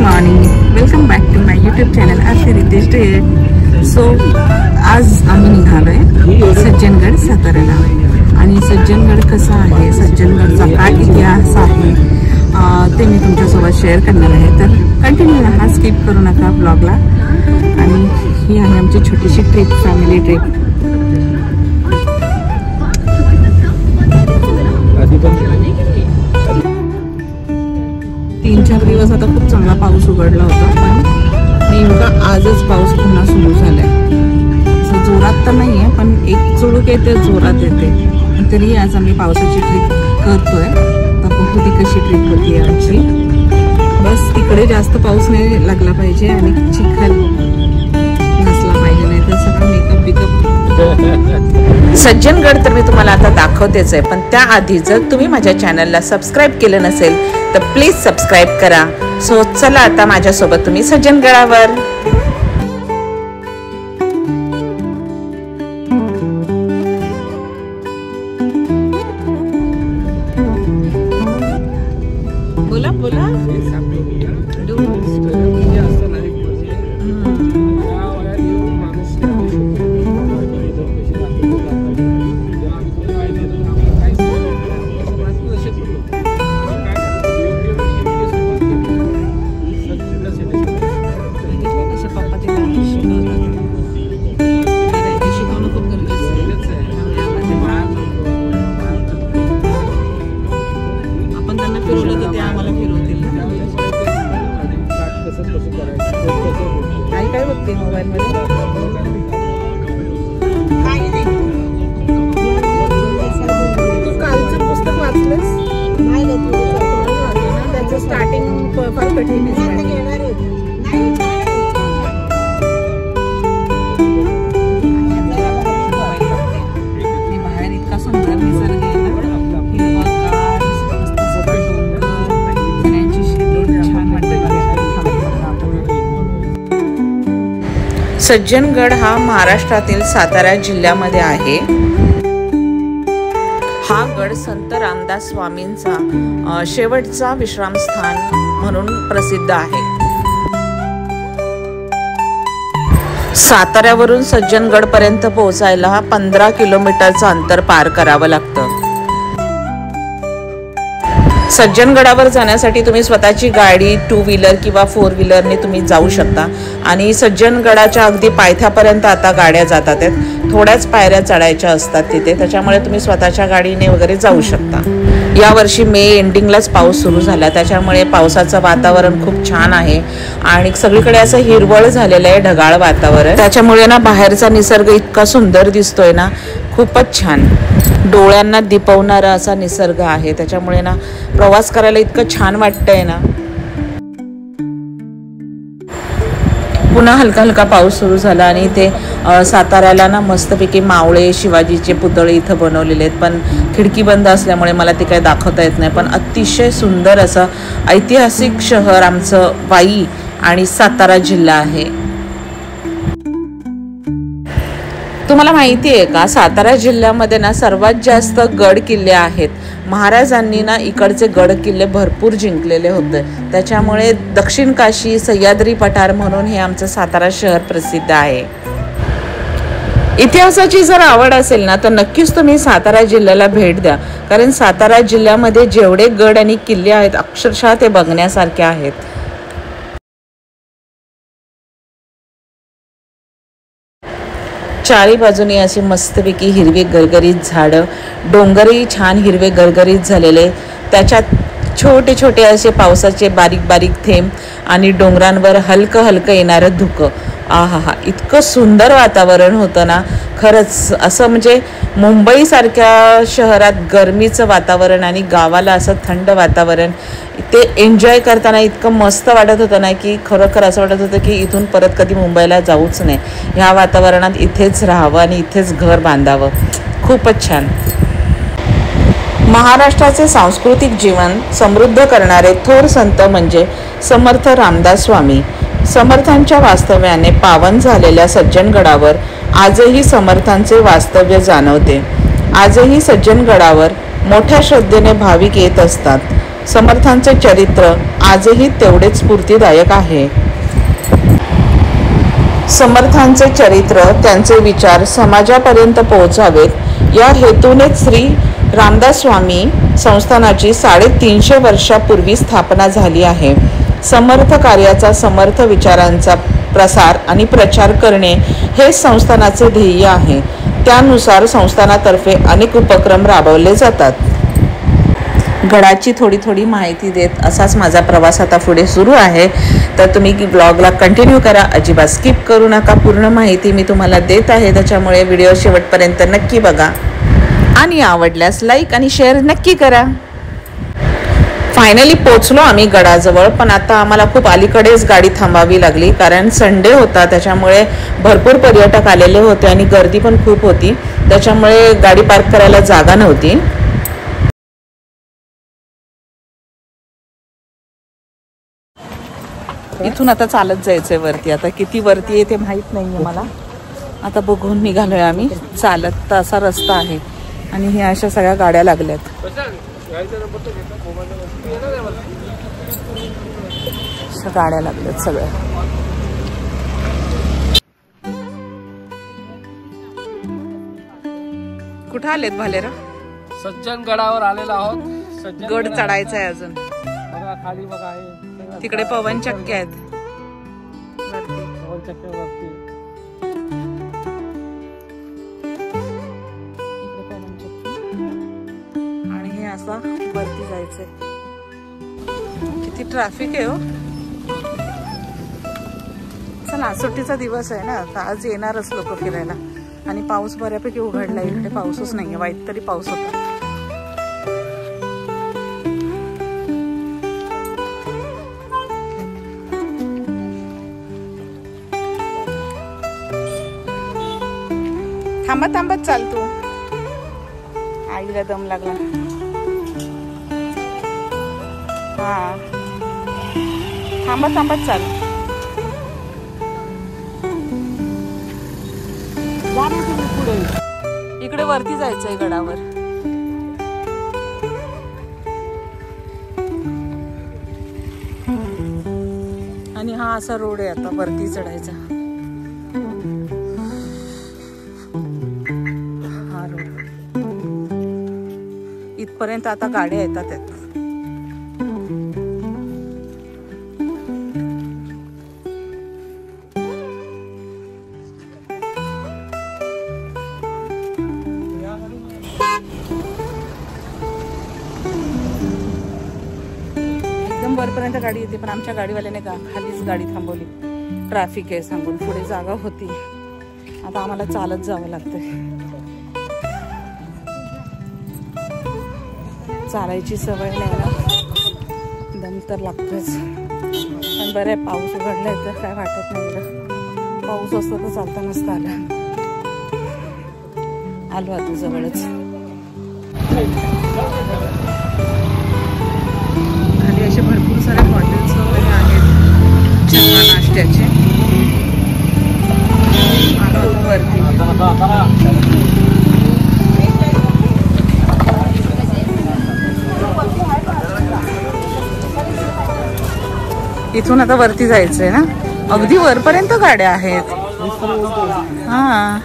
Morning, welcome back to my YouTube channel Aarti Ritesh day. So आज आम्ही निघालो आहे सज्जनगड साताऱ्याला. आणि सज्जनगड कसा आहे, सज्जनगडचा काय इतिहास आहे ते मी तुमच्यासोबत शेअर करणार आहे. तर कंटिन्यू राहा, स्किप करू नका ब्लॉगला. आणि ही आहे आमची छोटीशी ट्रिप, फॅमिली ट्रिप. तीन चार दिवस आता खूप चांगला पाऊस उघडला होता, पण नेमका आजच पाऊस पुन्हा सुरू झालाय. असं जोरात तर नाही आहे, पण एक चुळूक येते, जोरात येते. तरी आज आम्ही पावसाची ट्रिप करतोय. तर बघू ती कशी ट्रिप होती आमची. बस तिकडे जास्त पाऊस नाही लागला पाहिजे आणि चिखल नसला पाहिजे, नाही तर सगळं मेकअप बिकअप. सज्जनगड तर मी तुम्हाला आता दाखवतेच आहे, पण त्याआधी जर तुम्ही माझ्या चॅनलला सबस्क्राईब केलं नसेल तर प्लीज सबस्क्राईब करा. सो चला आता माझ्यासोबत तुम्ही सज्जनगडावर. बोला बोला. काय बघते मोबाईल मध्ये? तू कालचं पुस्तक वाचलंस? त्याचं स्टार्टिंग फार कठीण आहे. बाहेर इतका सुंदर निसर्ग आहे ना, हिरवागार, मस्त सगळं डोंगर, सगळ्यांची शेती छान वाटते. सज्जनगड हा महाराष्ट्रातील सातारा जिल्ह्यामध्ये आहे. हा गड संत रामदास स्वामींचा शेवटचा विश्रामस्थान म्हणून प्रसिद्ध आहे. साताऱ्यावरून सज्जनगड पर्यंत पोहोचायला 15 किलोमीटरचं अंतर पार करावं लागतं. सज्जनगडावर जाण्यासाठी तुम्ही स्वतःची गाडी, 2 व्हीलर किंवा 4 व्हीलरने तुम्ही जाऊ शकता. आणि सज्जनगडाच्या अगदी पायथ्यापर्यंत आता गाड्या जातात आहेत. थोड्याच पायऱ्या चढायच्या असतात तिथे, त्याच्यामुळे तुम्ही स्वतःच्या गाडीने वगैरे जाऊ शकता. यावर्षी मे एंडिंगलाच पाऊस सुरू झाला, त्याच्यामुळे पावसाचं वातावरण खूप छान आहे. आणि सगळीकडे असं हिरवळ झालेलं आहे, ढगाळ वातावरण. त्याच्यामुळे ना बाहेरचा निसर्ग इतका सुंदर दिसतोय ना, खूपच छान. डोळ्यांना दिपवणारा असा निसर्ग आहे. त्याच्यामुळे ना प्रवास करायला इतकं छान वाटतंय ना. पुन्हा हलका हलका पाऊस सुरू झाला आणि इथे साताऱ्याला ना मस्तपैकी मावळे, शिवाजीचे पुतळे इथं बनवलेले आहेत. पण खिडकी बंद असल्यामुळे मला ते काही दाखवता येत नाही. पण अतिशय सुंदर असं ऐतिहासिक शहर आमचं वाई आणि सातारा जिल्हा आहे. तुम्हाला माहिती आहे का, सातारा जिल्ह्यामध्ये ना सर्वात जास्त गड किल्ले आहेत. महाराजांनी ना इकडचे गड किल्ले भरपूर जिंकलेले होते. त्याच्यामुळे दक्षिण काशी, सह्याद्री पठार म्हणून हे आमचं सातारा शहर प्रसिद्ध आहे. इतिहासाची जर आवड असेल ना तर नक्कीच तुम्ही सातारा जिल्ह्याला भेट द्या. कारण सातारा जिल्ह्यामध्ये जेवढे गड आणि किल्ले आहेत, अक्षरशः ते बघण्यासारखे आहेत. चारी बाजूनी अशी मस्तपैकी हिरवी गरगरीत झाडं, डोंगरही छान हिरवे गरगरीत झालेले, त्याच्यात छोटे छोटे असे पावसाचे बारीक बारीक थेंब आणि डोंगरांवर हलकं हलकं येणारं धुकं. आहा, इतकं सुंदर वातावरण होतं ना. खरंच असं म्हणजे मुंबईसारख्या शहरात गरमीचं वातावरण आणि गावाला असं थंड वातावरण, ते एन्जॉय करताना इतकं मस्त वाटत होतं ना की खरोखर असं वाटत होतं की इथून परत कधी मुंबईला जाऊच नाही. ह्या वातावरणात इथेच राहावं आणि इथेच घर बांधावं. खूपच छान. महाराष्ट्राचे सांस्कृतिक जीवन समृद्ध करणारे थोर संत म्हणजे समर्थ रामदास स्वामी. समर्थांच्या वास्तव्याने पावन झालेल्या सज्जनगडावर आजही समर्थांचे वास्तव्य जाणवते. आजही सज्जनगडावर मोठ्या श्रद्धेने भाविक येत असतात. समर्थांचे चरित्र आजही तेवढेच स्फूर्तिदायक आहे. समर्थांचे चरित्र, त्यांचे विचार समाजापर्यंत पोहोचावेत या हेतूनेच श्री रामदास स्वामी संस्थानाची 350 वर्षापूर्वी स्थापना झाली आहे. समर्थ कार्याचा, समर्थ विचारांचा प्रसार आणि प्रचार करणे हे संस्थानाचे ध्येय आहे. त्यानुसार संस्थानातर्फे अनेक उपक्रम राबवले जातात. गडाची थोडी थोडी माहिती देत असाच माझा प्रवास आता पुढे सुरू आहे. तर तुम्ही ब्लॉगला कंटिन्यू करा, अजिबात स्किप करू नका. पूर्ण माहिती मी तुम्हाला देत आहे, त्याच्यामुळे व्हिडिओ शेवटपर्यंत नक्की बघा आणि आवडल्यास लाईक आणि शेअर नक्की करा. फायनली पोचलो आम्ही गडाजवळ, पण आता आम्हाला खूप अलीकडेच गाडी थांबावी लागली, कारण संडे होता. त्याच्यामुळे भरपूर पर्यटक आलेले होते आणि गर्दी पण खूप होती, त्याच्यामुळे गाडी पार्क करायला जागा नव्हती. इथून आता चालत जायचंय वरती. आता किती वरती आहे ते माहित नाहीये मला. आता बघून निघालोय आम्ही चालत. तर असा रस्ता आहे आणि हे अशा सगळ्या गाड्या लागल्यात. गाड्या लागल्यात सगळ्या. कुठं आलेत भालेरा? सज्जनगडावर आलेलो आहोत. गड चढायचा आहे अजून. बघा खाली बघा आहे. तिकडे पवन चक्की आहेत. पवन चक्की वरती. आणि हे असं वरती जायचंय. किती ट्रॅफिक आहे हो. चला, सुट्टीचा दिवस आहे ना, तर आज येणारच लोक फिरायला. आणि पाऊस बऱ्यापैकी उघडला. इकडे पाऊसच नाहीये. वाईट तरी पाऊस होता. थांबत थांबत चालतो. आईला दम लागला. हा, थांबत थांबत चाल. इकडे वरती जायचंय गडावर. आणि हा असा रोड आहे आता वरती चढायचा. इथपर्यंत आता गाड्या येतात. एकदम वरपर्यंत गाडी येते, पण आमच्या गाडीवाल्याने खालीच गाडी थांबवली. ट्रॅफिक आहे सांगून. पुढे जागा होती. आता आम्हाला चालत जावं लागतंय. चालायची सवय नाही ना, दम तर लागतोच. पण बरं आहे पाऊस उघडलाय तर काय वाटत नाही. पाऊस असतो तर चालता नसता आला. आलो आता जवळच. खाली असे भरपूर सारे हॉटेल्स वगैरे आहेत चहा नाश्त्याचे. आलो आता वरती. इथून आता वरती जायचंय ना. अगदी वरपर्यंत गाड्या आहेत. हा,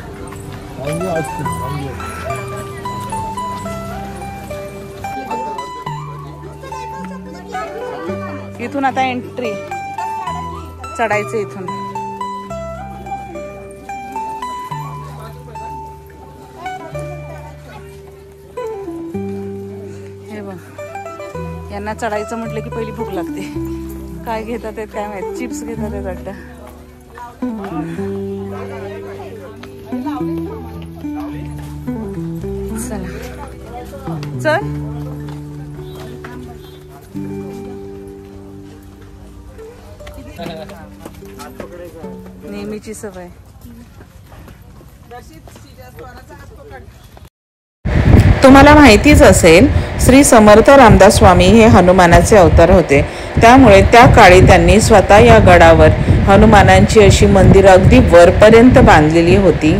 इथून आता एंट्री. चढायचं इथून. हे बघ, यांना चढायचं म्हटलं की पहिली भूक लागते. काय घेतात ते काय माहित. चिप्स घेतात ते वाटतं. चला चल. नेहमीची सवय. तुम्हाला माहितीच असेल, श्री समर्थ रामदास स्वामी हे हनुमानाचे अवतार होते. त्यामुळे त्या काळी त्यांनी स्वतः या गडावर हनुमानांची अशी मंदिरं अगदी वरपर्यंत बांधलेली होती.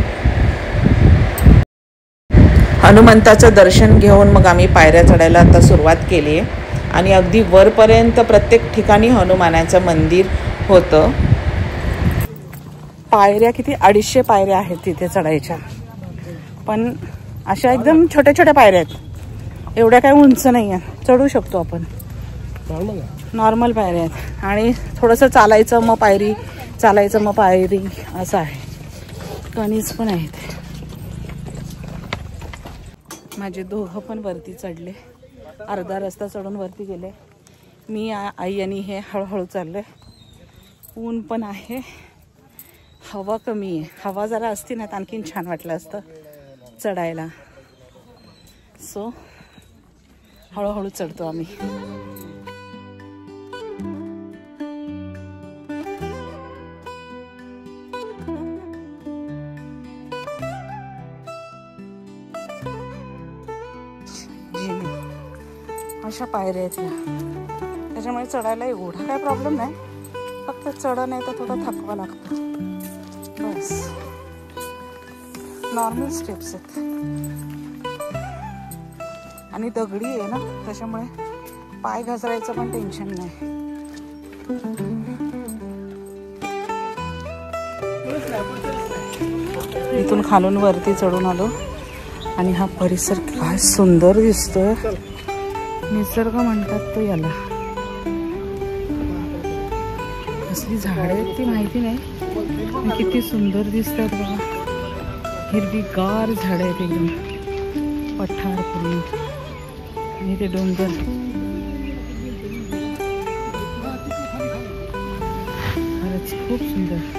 हनुमंताचं दर्शन घेऊन मग आम्ही पायऱ्या चढायला आता सुरुवात केली आहे. आणि अगदी वरपर्यंत प्रत्येक ठिकाणी हनुमानाचं मंदिर होतं. पायऱ्या किती 250 पायऱ्या आहेत तिथे चढायच्या, पण अशा एकदम छोट्या छोट्या पायऱ्या आहेत, एवढ्या काही उंच नाही आहेत, चढू शकतो आपण. नॉर्मल पायऱ्या आहेत आणि थोडंसं चालायचं मग पायरी, चालायचं मग पायरी असं आहे. कणीस पण आहेत. माझे दोघं पण वरती चढले, अर्धा रस्ता चढून वरती गेले. मी आई आणि हे हळूहळू चालले. ऊन पण आहे, हवा कमी आहे. हवा जरा असती ना तर आणखीन छान वाटलं असतं चढायला. सो हळूहळू चढतो आम्ही. अशा पायऱ्या आहेत या, त्याच्यामुळे चढायला एवढा काय प्रॉब्लेम नाही, फक्त चढ नाही तर थोडं थकवा लागतो बस. नॉर्मल स्टेप्स आहेत आणि दगडी आहे ना, त्याच्यामुळे पाय घसरायचं पण टेन्शन नाही. इथून खालून वरती चढून आलो आणि हा परिसर काय सुंदर दिसतोय. निसर्ग म्हणतात तो याला. कसली झाडं आहेत ती माहिती नाही, किती सुंदर दिसतात बघा. हिरवीगार झाडं आहेत एकदम, पठार पूर्ण आणि ते डोंगर. खरंच खूप सुंदर.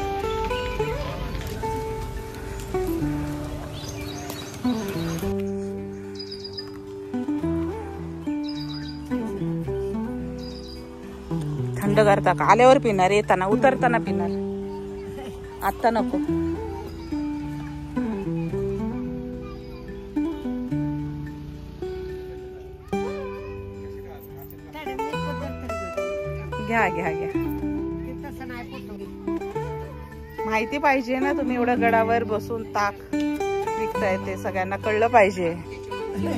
थंड करता का आल्यावर पिणार, येताना उतरताना पिणार, आता नको. घ्या घ्या घ्या. माहिती पाहिजे ना, तुम्ही एवढं गडावर बसून ताक विकताय ते सगळ्यांना कळलं पाहिजे.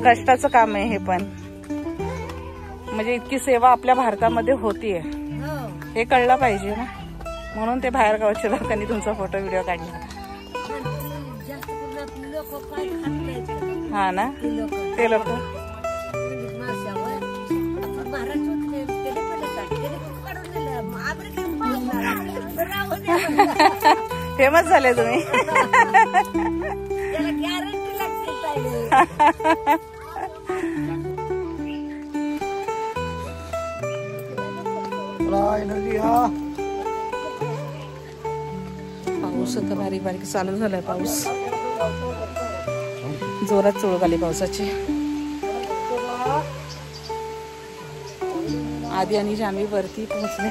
कष्टाचं काम आहे हे पण, म्हणजे इतकी सेवा आपल्या भारतामध्ये होतीये हे कळलं पाहिजे ना, म्हणून ते बाहेर गावच्या लोकांनी तुमचा फोटो व्हिडिओ काढला. हा ना, ते लोक फेमस झाले तुम्ही. पाऊस आता बारीक बारीक चालू झालाय. पाऊस जोरात चुळूक आली पावसाची. आधी आणि जान्हवी वरती पोहोचले,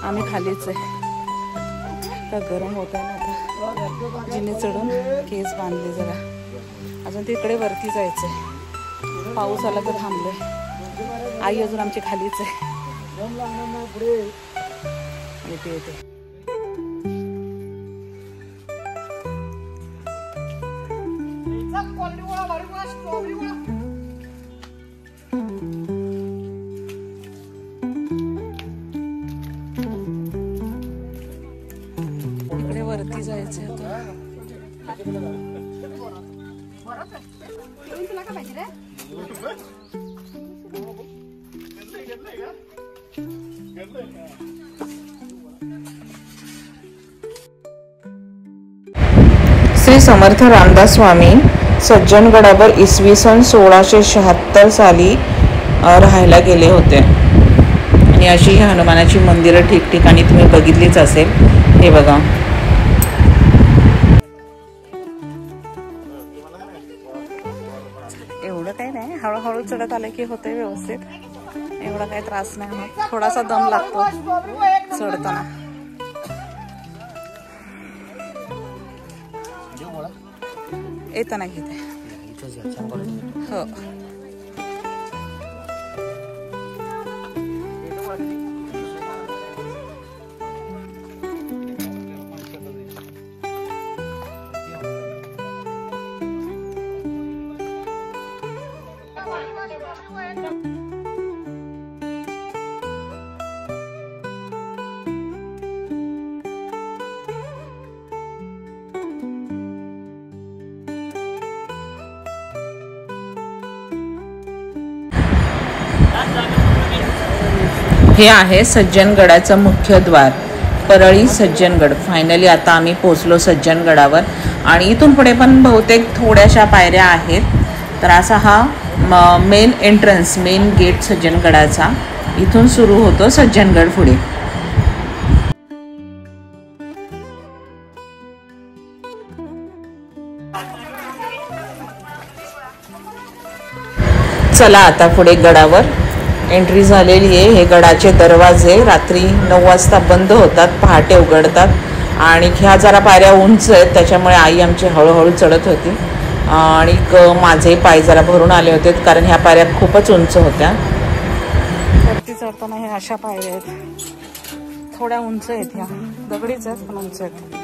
आम्ही खालीच आहे. आता गरम होत आहे ना, आता जिने चढून केस बांधले जरा. अजून तिकडे वरती जायचंय. पाऊस आला तर थांबलोय. आई अजून आमची खालीच आहे. येते येते. इकडे वरती जायचंय आता. श्री समर्थ रामदास स्वामी सज्जनगडावर इसवी सन 1676 साली राहायला गेले होते. आणि अशी ही हनुमानाची मंदिरं ठिकठिकाणी तुम्ही बघितलीच असेल. हे बघा, एवढं काही नाही, हळूहळू चढत आलं की होते व्यवस्थित. एवढा काही त्रास नाही होत. थोडासा दम लागतो चढताना. येताना घेते हो. हे आहे सज्जनगडाचं मुख्य द्वार, परळी सज्जनगड. फायनली आता आम्ही पोचलो सज्जनगडावर आणि इथून पुढे पण बहुतेक थोड्याशा पायऱ्या आहेत. तर असा हा मेन एंट्रन्स, मेन गेट सज्जनगडाचा. इथून सुरू होतो सज्जनगड पुढे. चला आता पुढे गडावर एंट्री झालेली आहे. हे गडाचे दरवाजे रात्री 9 वाजता बंद होतात, पहाटे उघडतात. आणि ह्या जरा पायऱ्या उंच आहेत, त्याच्यामुळे आई आमची हळूहळू चढत होती आणि माझे पाय जरा भरून आले होते, कारण ह्या पायऱ्या खूपच उंच होत्या. वरती चढताना हे अशा पायऱ्या आहेत, थोड्या उंच आहेत. ह्या दगडीच आहेत पण उंच आहेत.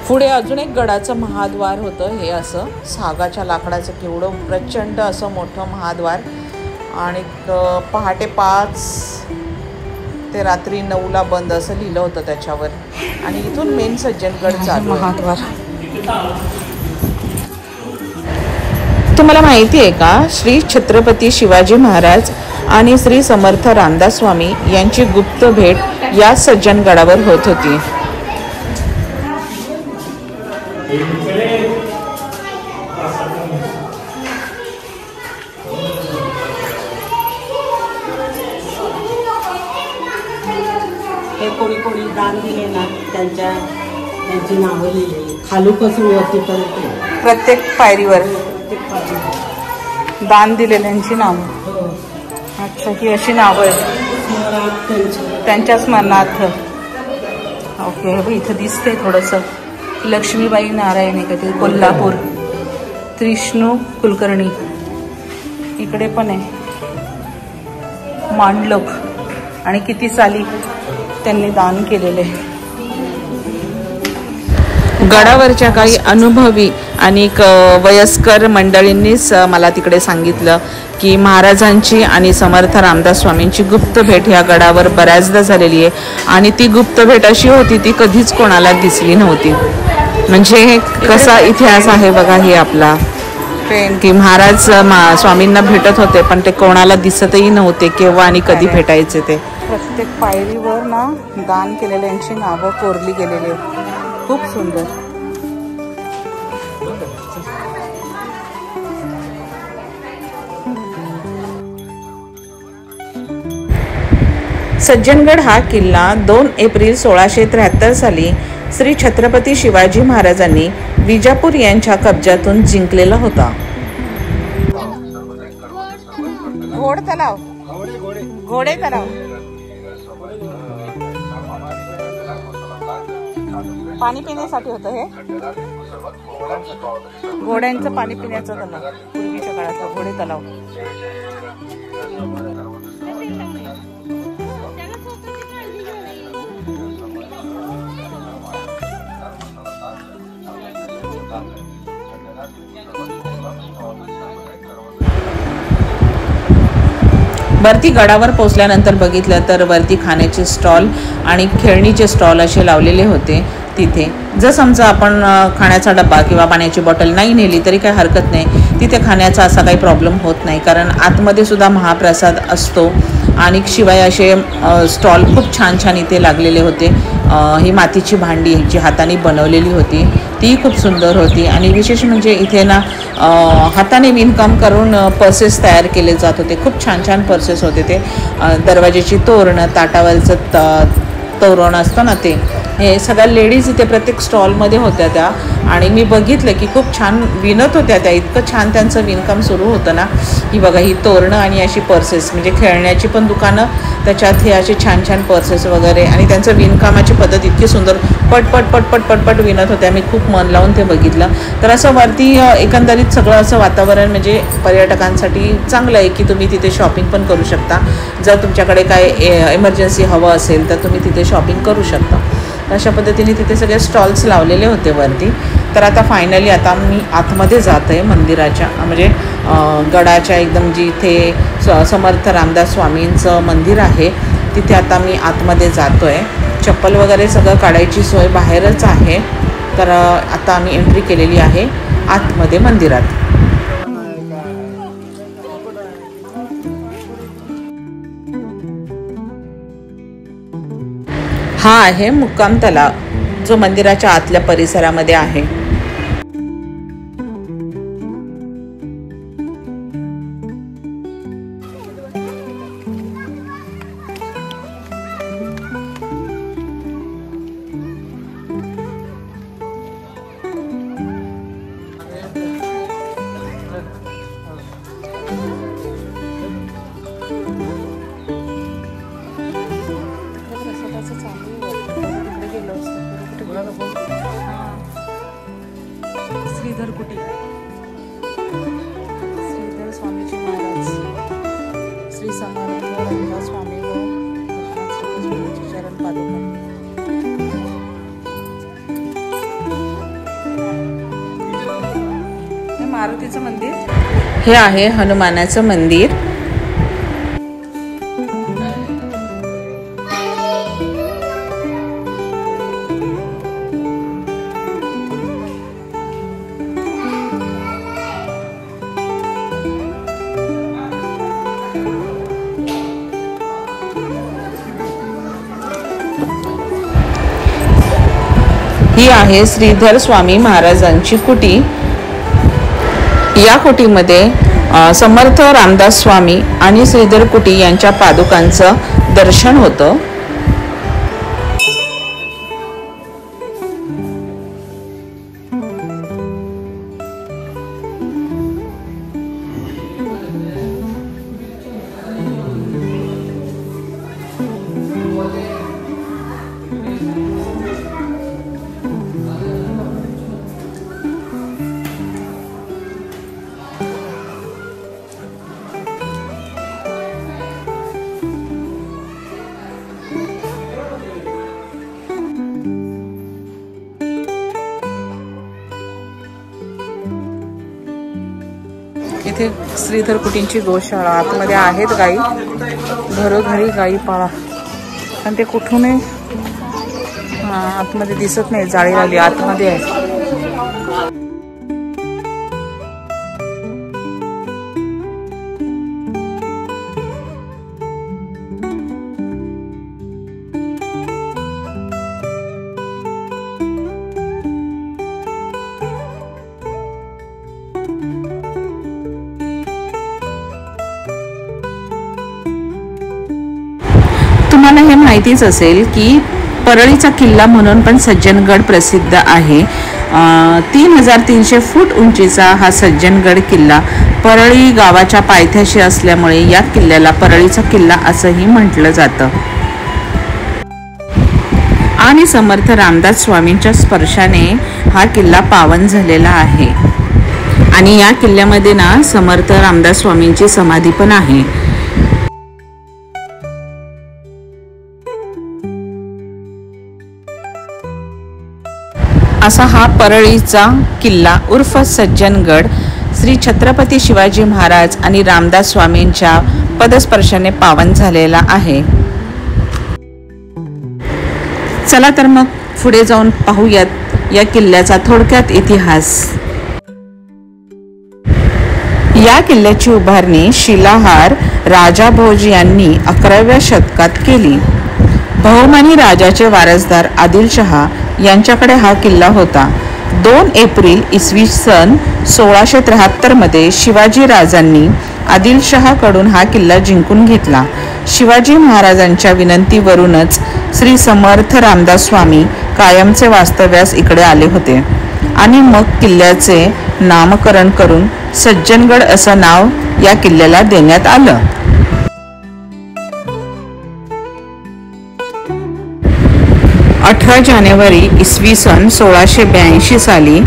पुढे अजून एक गडाचं महाद्वार होतं. हे असं सागाच्या लाकडाचं केवढं प्रचंड असं मोठं महाद्वार. आणि पहाटे 5 ते रात्री 9ला बंद असं लिहिलं होतं त्याच्यावर. आणि इथून मेन सज्जनगड चालू महाद्वार. तुम्हाला माहिती आहे का, श्री छत्रपती शिवाजी महाराज आणि श्री समर्थ रामदास स्वामी यांची गुप्त भेट या सज्जनगडावर होत होती. हे कोणी कोणी दान दिले ना, त्यांची नावं लिहिलेली खालूपासून वरतीपर्यंत प्रत्येक पायरीवर दान दिलेल्यांची नावं. अच्छा, ही अशी नावं आहेत त्यांच्या स्मरणार्थ. ओके, इथं दिसते थोडंसं लक्ष्मीबाई नारायणी काहीतरी, कोल्हापूर. त्रिष्णू कुलकर्णी इकडे पण आहे, मांडलोक. आणि किती साली त्यांनी दान केलेले. गडावरच्या काही अनुभवी आणि वयस्कर मंडळींनीच मला तिकडे सांगितलं की महाराजांची आणि समर्थ रामदास स्वामींची गुप्त भेट ह्या गडावर बऱ्याचदा झालेली आहे. आणि ती गुप्त भेट अशी होती, ती कधीच कोणाला दिसली नव्हती. म्हणजे कसा इतिहास आहे बघा हे आपला, की महाराज स्वामींना भेटत होते पण ते कोणाला दिसतही नव्हते केव्हा आणि कधी भेटायचे ते. प्रत्येक पायरीवर ना दान केलेल्यांची नावं कोरली गेलेली आहेत. खूप सुंदर. सज्जनगड हा किल्ला 2 एप्रिल 1673 साली श्री छत्रपती शिवाजी महाराजांनी विजापूर यांच्या कब्जातून जिंकलेला होता. घोड तलाव, घोडे तलाव, पाणी पिण्यासाठी होतं हे. घोड्यांचं पाणी पिण्याचं तलाव, पूर्वीच्या काळातला घोडे तलाव. वरती गडावर पोचल्यानंतर बघितलं तर वरती खाण्याचे स्टॉल आणि खेळणीचे स्टॉल असे लावलेले होते. तिथे जर समजा आपण खाण्याचा डब्बा किंवा पाण्याची बॉटल नाही नेली तरी काही हरकत नाही, तिथे खाण्याचा असा काही प्रॉब्लेम होत नाही, कारण आतमध्ये सुद्धा महाप्रसाद असतो. आणि शिवाय असे स्टॉल खूप छान छान इथे लागलेले होते. ही मातीची भांडी जी हाताने बनवलेली होती ती खूप सुंदर होती. आणि विशेष म्हणजे इथे ना हाताने विणकाम करून पर्सेस तयार केले जात होते. खूप छान छान पर्सेस होते ते. दरवाजाची तोरणं, ताटावरचं तोरण असतं ना ते, हे सगळ्या लेडीज इथे प्रत्येक स्टॉलमध्ये होत्या त्या. आणि मी बघितलं की खूप छान विणत होत्या त्या. इतकं छान त्यांचं विणकाम सुरू होतं ना. ही बघा, ही तोरणं आणि अशी पर्सेस, म्हणजे खेळण्याची पण दुकानं, त्याच्यात हे असे छान छान पर्सेस वगैरे. आणि त्यांचं विणकामाची पद्धत इतकी सुंदर, पटपट पटपट पटपट विणत होत्या. मी खूप मन लावून ते बघितलं. तर असं वरती एकंदरीत सगळं असं वातावरण म्हणजे पर्यटकांसाठी चांगलं आहे की तुम्ही तिथे शॉपिंग पण करू शकता. जर तुमच्याकडे काय इमर्जन्सी हवं असेल तर तुम्ही तिथे शॉपिंग करू शकता. अशा पद्धतीने तिथे सगळे स्टॉल्स लावलेले होते वरती. तर आता फायनली आता मी आतमध्ये जात आहे मंदिराच्या, म्हणजे गडाच्या एकदम जिथे समर्थ रामदास स्वामींचं मंदिर आहे तिथे आता मी आतमध्ये जातो आहे. चप्पल वगैरे सगळं काढायची सोय बाहेरच आहे. तर आता आम्ही एंट्री केलेली आहे आतमध्ये मंदिरात. हा आहे मुक्काम तलाव, जो मंदिराच्या आतल्या परिसरामध्ये आहे. श्रीधर कुटी, श्रीधर स्वामीजी महाराज, श्री समर्थ रामदास स्वामी चरण पादुका. हे मारुतीचं मंदिर, हे आहे हनुमानाचं मंदिर. ही आहे श्रीधर स्वामी महाराजांची कुटी. या कुटीमध्ये समर्थ रामदास स्वामी आणि श्रीधर कुटी यांच्या पादुकांचं दर्शन होतं. इथे श्रीधर कुटींची गोशाळा, आतमध्ये आहेत गाई, घरोघरी गाई पाळा. पण ते कुठून आतमध्ये दिसत नाही, जाळी लावली आतमध्ये आहे. तुम्हाला हे माहितीच असेल की परळीचा किल्ला म्हणून पण सज्जनगड प्रसिद्ध आहे. 3300 फूट उंचीचा हा सज्जनगड किल्ला परळी गावाच्या पायथ्याशी असल्यामुळे या किल्ल्याला परळीचा किल्ला असंही म्हटलं जातं. आणि समर्थ रामदास स्वामींच्या स्पर्शाने हा किल्ला पावन झालेला आहे. आणि या किल्ल्यामध्ये ना समर्थ रामदास स्वामींची समाधी पण आहे. असा हा परळीचा किल्ला उर्फ सज्जनगड श्री छत्रपती शिवाजी महाराज आणि रामदास स्वामींच्या पदस्पर्शाने पावन झालेला आहे. चला तर मग पुढे जाऊन पाहूयात या किल्ल्याचा थोडक्यात इतिहास. या किल्ल्याची उभारणी शिलाहार राजा भोज यांनी 11व्या शतकात केली. बहमनी राजाचे वारसदार आदिलशहा यांच्याकडे हा किल्ला होता. 2 एप्रिल इसवी सन 1673 मध्ये शिवाजी राजांनी आदिलशहाकडून हा किल्ला जिंकून घेतला. शिवाजी महाराजांच्या विनंतीवरूनच श्री समर्थ रामदास स्वामी कायमचे वास्तव्यास इकडे आले होते आणि मग किल्ल्याचे नामकरण करून सज्जनगड असं नाव या किल्ल्याला देण्यात आलं. जानेवारी इसवी सन 1682 साली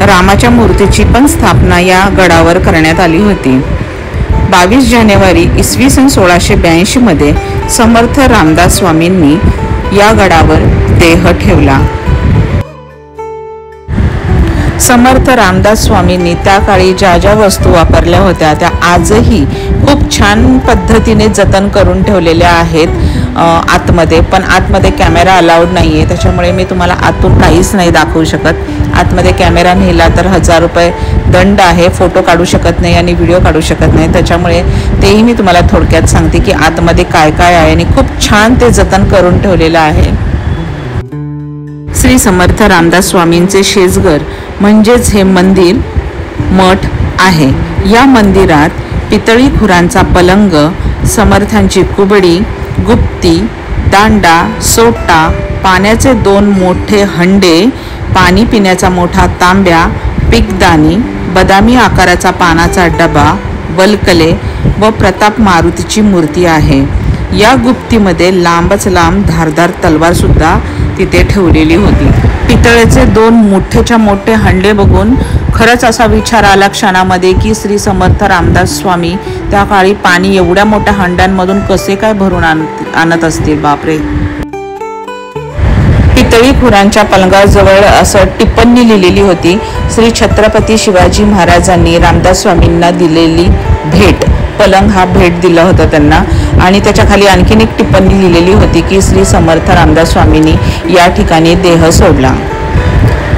रामाच्या मूर्तीची पण स्थापना या गडावर करण्यात आली होती. 22 जानेवारी इसवी सन 1682 मध्ये समर्थ रामदास स्वामींनी या गडावर देह ठेवला. समर्थ रामदास स्वामींनी त्या काळी ज्या ज्या वस्तू वापरल्या होत्या त्या आजही खूप छान पद्धतीने जतन करून ठेवलेल्या आहेत आतमध्ये. पण आतमध्ये कॅमेरा अलाउड नाही आहे, त्याच्यामुळे मी तुम्हाला आतून काहीच नाही दाखवू शकत. आतमध्ये कॅमेरा नेला तर 1000 रुपये दंड आहे, फोटो काढू शकत नाही आणि व्हिडिओ काढू शकत नाही. त्याच्यामुळे तेही मी तुम्हाला थोडक्यात सांगते की आतमध्ये काय काय आहे आणि खूप छान ते जतन करून ठेवलेलं आहे. श्री समर्थ रामदास स्वामींचे शेजघर म्हणजेच हे मंदिर मठ आहे. या मंदिरात पितळी खुरांचा पलंग, समर्थांची कुबडी, गुप्ती, दांडा, सोटा, पाण्याचे 2 मोठे हंडे, पाणी पिण्याचा मोठा तांब्या, पिकदानी, बदामी आकाराचा पानाचा डबा, वलकले व प्रताप मारुतीची मूर्ती आहे. या गुप्तीमध्ये लांबच लांब धारदार तलवार सुद्धा तिथे ठेवलेली होती. पितळेचे 2 मोठेच्या मोठे हंडे बघून खरंच असा विचार आला क्षणामध्ये की श्री समर्थ रामदास स्वामी त्या काळी पाणी एवढ्या मोठ्या हंड्यांमधून कसे काय भरून आणत असतील. बापरे. पितळी खुरांच्या पलंगाजवळ असं टिप्पणी लिहिलेली होती, श्री छत्रपती शिवाजी महाराजांनी रामदास स्वामींना दिलेली भेट. पलंग हा भेट दिला होता त्यांना. आणि त्याच्या खाली आणखीन एक टिप्पणी लिहिलेली होती की श्री समर्थ रामदास स्वामींनी या ठिकाणी देह सोडला.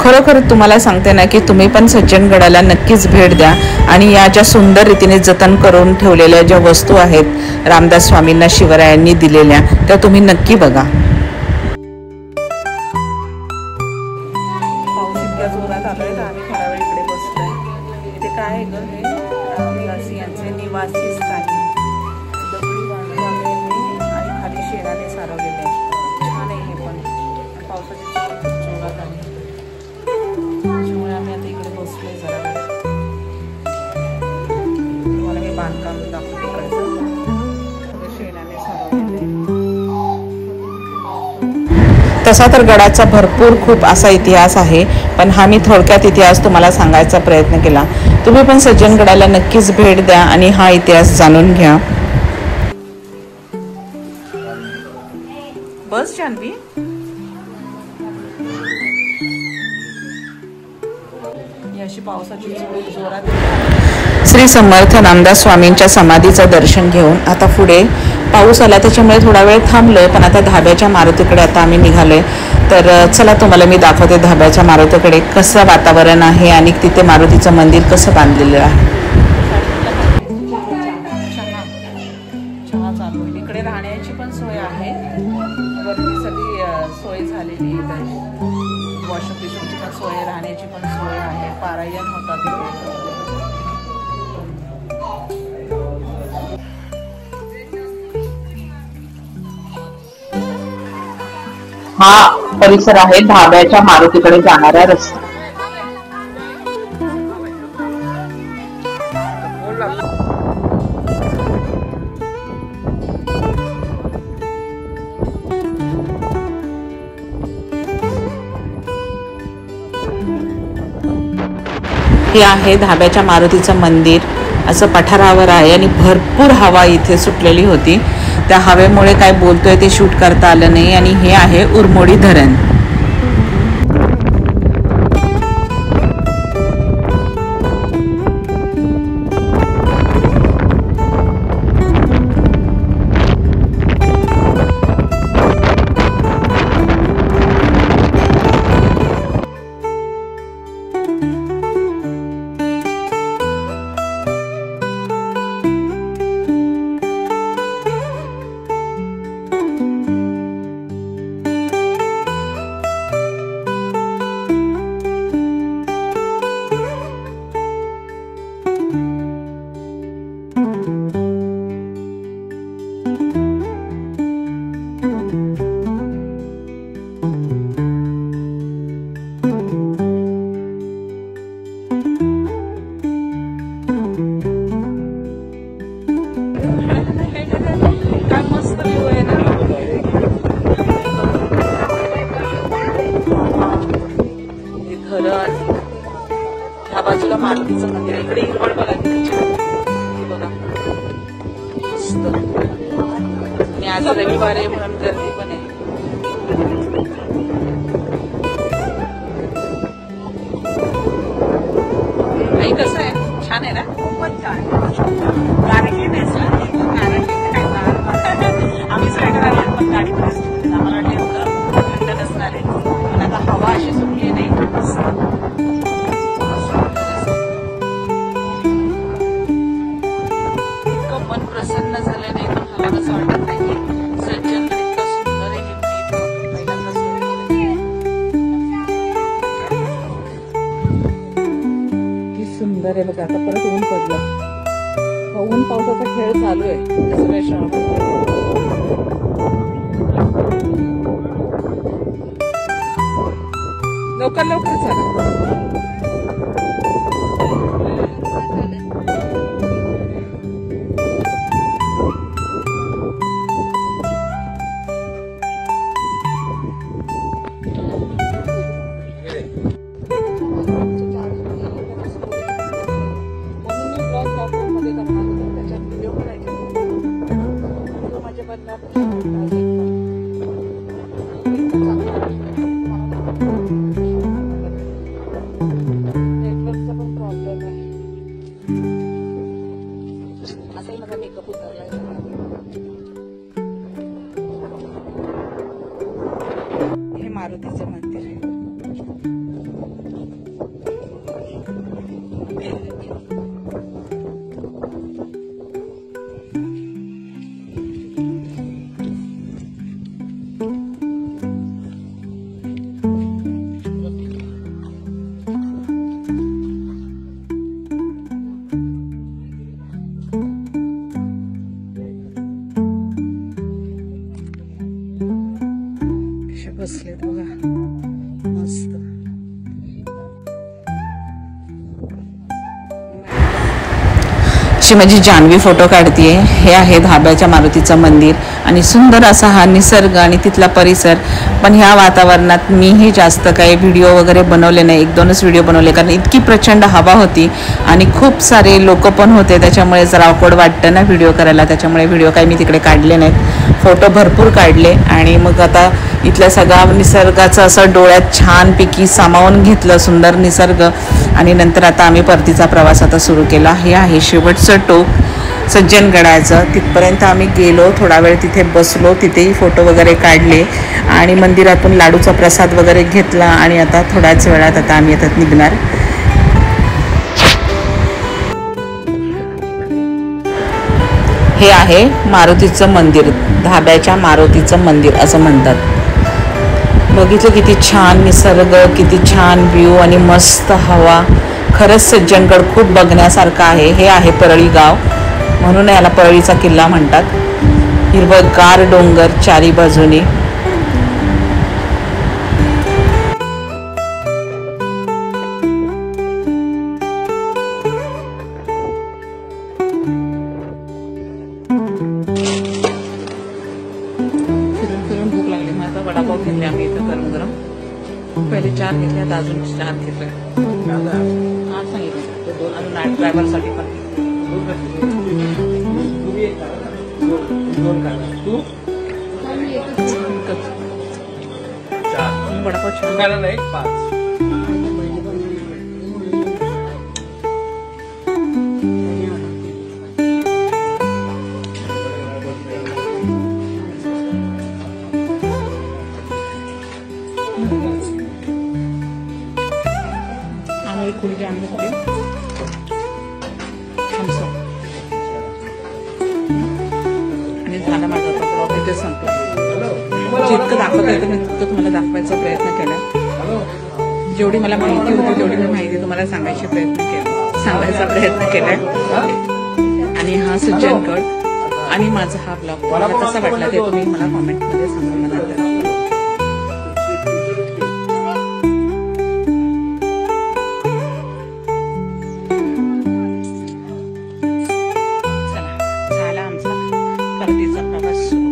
खरोखर तुम्हाला सांगते ना की तुम्ही पण सज्जनगडाला नक्कीच भेट द्या आणि या ज्या सुंदर रीतीने जतन करून ठेवलेल्या ज्या वस्तू आहेत रामदास स्वामींना शिवरायांनी दिलेल्या त्या तुम्ही नक्की बघा. पाऊस इतक्या जोरात आलोय तर आम्ही थोडा वेळ इकडे बसतोय. इथे काय आहे ग, हे आदिवासीयांचे निवासी स्थानी दगडी बांधकामे आणि खाली शेणाने सारवलेले आहे. छान आहे हे पण. पावसाची जोरात आली त्याच्यामुळे आम्ही आता इकडे बसलोय जरा वेळ. तुम्हाला हे बांधकाम दाखवते इकडचं, शेणाने सारवलेले. तसा तर गडाचा भरपूर खूप असा इतिहास आहे, पण हा मी थोडक्यात इतिहास तुम्हाला सांगायचा प्रयत्न केला. तुम्ही पण सज्जनगडाला नक्कीच भेट द्या आणि हा इतिहास जाणून घ्या. बस जानवी. अशी पावसाची जोरात. श्री समर्थ रामदास स्वामींच्या समाधीचं दर्शन घेऊन आता पुढे पाऊस आला त्याच्यामुळे थोडा वेळ थांबलोय, पण आता धाब्याच्या मारुतीकडे आता आम्ही निघालोय. तर चला तुम्हाला मी दाखवते धाब्याच्या मारुतीकडे कसं वातावरण आहे आणि तिथे मारुतीचं मंदिर कसं बांधलेलं आहे. चहा चालू. इकडे राहण्याची पण सोय आहे, वरती सगळी सोय झालेली आहे. वॉशअप बिशअपची पण सोय, राहण्याची पण सोय आहे. पारायण होता तिथे. हा परिसर आहे धाब्याच्या मारुतीकडे जाणारा रस्ता. हे आहे धाब्याच्या मारुतीचं मंदिर. असं पठारावर आहे आणि भरपूर हवा इथे सुटलेली होती. त्या हवेमुळे काय बोलतोय ते शूट करता आलं नाही. आणि हे आहे उरमोडी धरण. बाजूला मारुतीचं मंदिर. इकडे हिरवळ बघा किती बघा मस्त. आणि आज रविवार आहे म्हणून गर्दी पण आहे. आहे ना, खूपच छान. गारठी नेसला गारठी आम्ही स्वेटर आले पण गाडीमध्ये आम्हाला वाटलं एवढं थंड नसणार आहे, पण आता हवा अशी सुटली नाही. इतकं मन प्रसन्न झालं नाही पण मला कसं वाटत नाहीये. सज्जनगड इतकं सुंदर आहे हे मी पहिल्यांदाच बघितलं. किती सुंदर आहे बघा. आता परत ऊन पडलं. ऊन पावसाचा खेळ चालू आहे. लवकर लवकर चालू. नेटवर्कचा पण प्रॉब्लेम आहे. असाही माझा मेकअप उतरला. हे मारुतीचं मंदिर आहे. बसलेत बघा मस्त. अशी माझी जान्हवी फोटो काढतीये. हे आहे धाब्याच्या मारुतीचं मंदिर आणि सुंदर असा हा निसर्ग आणि तिथला परिसर. पण ह्या वातावरणात मीही जास्त काही व्हिडिओ वगैरे बनवले नाही. 1-2च व्हिडिओ बनवले कारण इतकी प्रचंड हवा होती आणि खूप सारे लोक पण होते. त्याच्यामुळे जरा ऑकवर्ड वाटतं ना व्हिडिओ करायला. त्याच्यामुळे व्हिडिओ काही मी तिकडे काढले नाहीत. फोटो भरपूर काढले आणि मग आता इथल्या सगळा निसर्गाचं असं डोळ्यात छानपैकी सामावून घेतलं सुंदर निसर्ग. आणि नंतर आता आम्ही परतीचा प्रवास आता सुरू केला. हे आहे शेवटचं टोक सज्जनगडाचं. तिथपर्यंत आम्ही गेलो. थोडा वेळ तिथे बसलो. तिथेही फोटो वगैरे काढले आणि मंदिरातून लाडूचा प्रसाद वगैरे घेतला आणि आता थोड्याच वेळात आता आम्ही आता निघणार. हे आहे मारुतीचं मंदिर. धाब्याच्या मारुतीचं मंदिर असं म्हणतात. बघितलं किती छान निसर्ग, किती छान व्ह्यू आणि मस्त हवा. खरंच सज्जनगड खूप बघण्यासारखं आहे. हे आहे परळी गाव, म्हणून याला परळीचा किल्ला म्हणतात. हिरवगार डोंगर चारी बाजूनी. फिरून भूक लागली. मग आता वडापाव घेतले आम्ही इथं गरम गरम. पहिले 4 घेतले, अजून 4 घेतले. 8 सांगितले अजून ड्रायव्हरसाठी पण. वडापाव छान नाही 5. कुलगे आणले होते. आणि झाला माझा ब्लॉग इथे संपतो. जितकं दाखवता येतं मी तितकं तुम्हाला दाखवायचा प्रयत्न केला. जेवढी मला माहिती होती तेवढी मी माहिती तुम्हाला सांगायचा प्रयत्न केलाय. आणि हा सज्जनगड आणि माझा हा ब्लॉग तुम्हाला कसा वाटला ते तुम्ही मला कॉमेंटमध्ये सांगा. मला परतीचा प्रवास सुरू.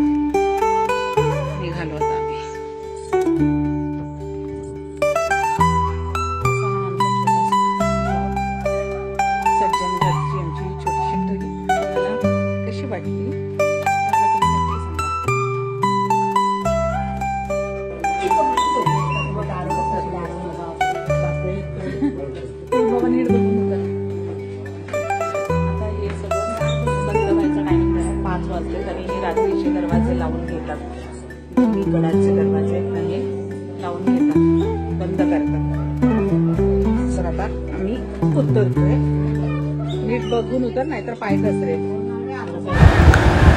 निघालो आता आम्ही. सज्जनगडची आमची छोटीशी ट्रिप मला कशी वाटली मला तुम्ही नक्की सांगा. लाकडीचे दरवाजे लावून घेतात, गडाचे दरवाजे आणि लावून घेतात, बंद करतात. तर आता आम्ही उतरतोय, नीट बघून उतर नाहीतर पाय घसरेल.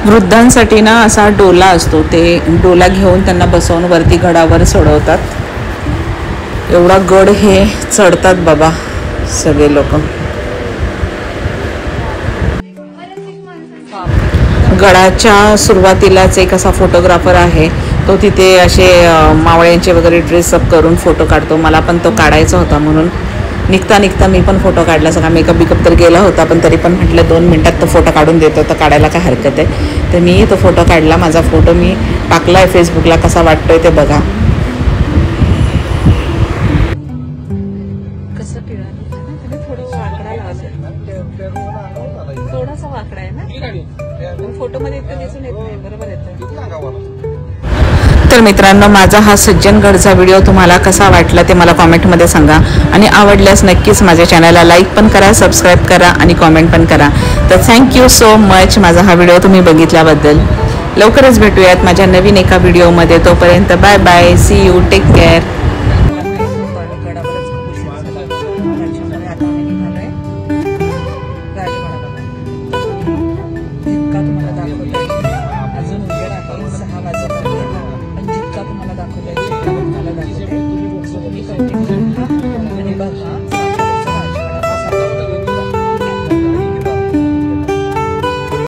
वृद्धांसाठी ना असा डोला असतो, ते डोला घेऊन त्यांना बसवून वरती गडावर सोडवतात. एवढा गड हे चढतात बाबा सगळे लोक. गडाच्या सुरुवातीलाच एक असा फोटोग्राफर आहे, तो तिथे असे मावळ्यांचे वगैरे ड्रेसअप करून फोटो काढतो. मला पण तो काढायचा होता म्हणून निघता मी पण फोटो काढला. सगळा मेकअप बिकअप तर गेला होता, पण तरी पण म्हटलं 2 मिनिटात तो फोटो काढून देतो तर काढायला काय हरकत आहे. तर मी तो फोटो काढला. माझा फोटो मी टाकलाय फेसबुकला, कसा वाटतोय ते बघा. कसं थोडं वाकडा थोडासा वाकडा आहे ना, फोटो मध्ये इतकं दिसून येत नाही. बरोबर येतं. तर मित्रांनो, माझा हा सज्जनगडचा व्हिडिओ तुम्हाला कसा वाटला ते मला कॉमेंटमध्ये सांगा, आणि आवडल्यास नक्कीच माझ्या चॅनलला लाईक पण करा, सबस्क्राईब करा आणि कॉमेंट पण करा. तर थँक्यू सो मच माझा हा व्हिडिओ तुम्ही बघितल्याबद्दल. लवकरच भेटूयात माझ्या नवीन एका व्हिडिओमध्ये. तोपर्यंत bye bye, see you, take care.